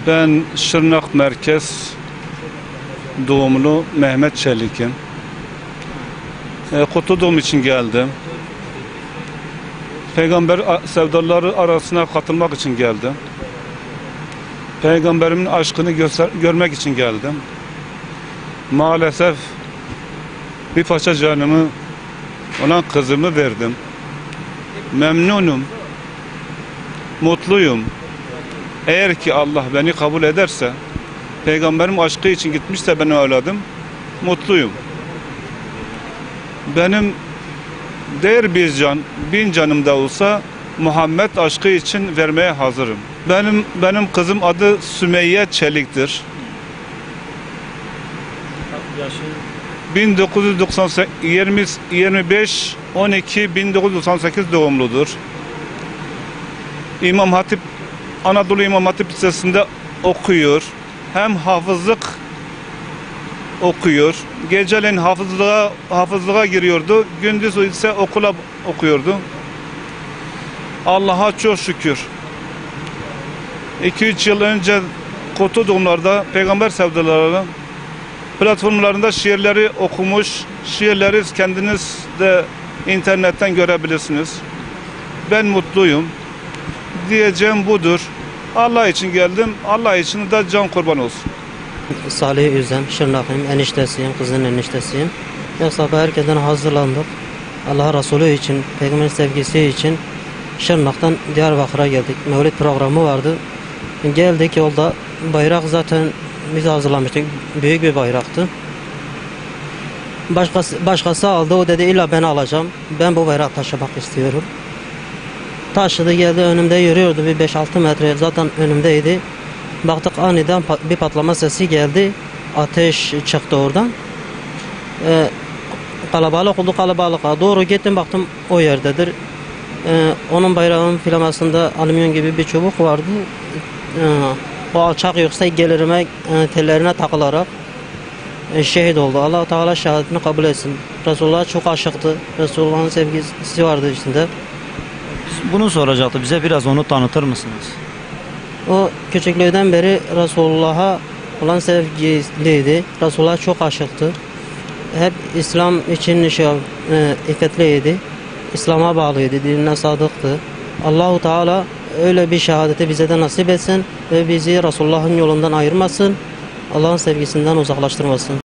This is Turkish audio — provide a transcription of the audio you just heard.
Ben Şırnak Merkez doğumlu Mehmet Çelik'im. Kurtulduğum için geldim. Peygamber sevdaları arasına katılmak için geldim. Peygamberimin aşkını görmek için geldim. Maalesef bir parça canımı olan kızımı verdim. Memnunum, mutluyum. Eğer ki Allah beni kabul ederse, Peygamberim aşkı için gitmişse ben evladım, mutluyum. Benim değer bir can, 1000 canım da olsa Muhammed aşkı için vermeye hazırım. Benim kızım adı Sümeyye Çelik'tir. 25-12-1998 doğumludur. Anadolu İmam Hatip Lisesi'nde okuyor. Hem hafızlık okuyor. Geceleyin hafızlığa giriyordu. Gündüz ise okula okuyordu. Allah'a çok şükür. 2-3 yıl önce Kurtulduğumlarda Peygamber sevdaları platformlarında şiirleri okumuş. Şiirleri kendiniz de internetten görebilirsiniz. Ben mutluyum. Diyeceğim budur. Allah için geldim. Allah için de can kurban olsun. Salih Üzem, Şırnak'ım, eniştesiyim, kızın eniştesiyim. Sabah erkenden hazırlandık. Allah Resulü için, Peygamberin sevgisi için Şırnak'tan Diyarbakır'a geldik. Mevlid programı vardı. Geldik, yolda bayrak zaten biz hazırlamıştık. Büyük bir bayraktı. Başkası aldı. O dedi illa ben alacağım. Ben bu bayrağı taşımak istiyorum. Taşıdı, geldi, önümde yürüyordu, bir 5-6 metre zaten önümdeydi. Baktık aniden bir patlama sesi geldi. Ateş çıktı oradan. Kalabalık oldu, kalabalığa doğru gittim, baktım o yerdedir. Onun bayrağının flamasında alüminyum gibi bir çubuk vardı. O alçak yüksek gelirime tellerine takılarak şehit oldu. Allah Teala şehadetini kabul etsin. Resulullah çok aşıktı. Resulullah'ın sevgisi vardı içinde. Bunu soracaktı. Bize biraz onu tanıtır mısınız? O küçüklüğünden beri Resulullah'a olan sevgiliydi. Resulullah çok aşıktı. Hep İslam için iffetliydi. İslam'a bağlıydı. Dinine sadıktı. Allahu Teala öyle bir şehadeti bize de nasip etsin ve bizi Resulullah'ın yolundan ayırmasın. Allah'ın sevgisinden uzaklaştırmasın.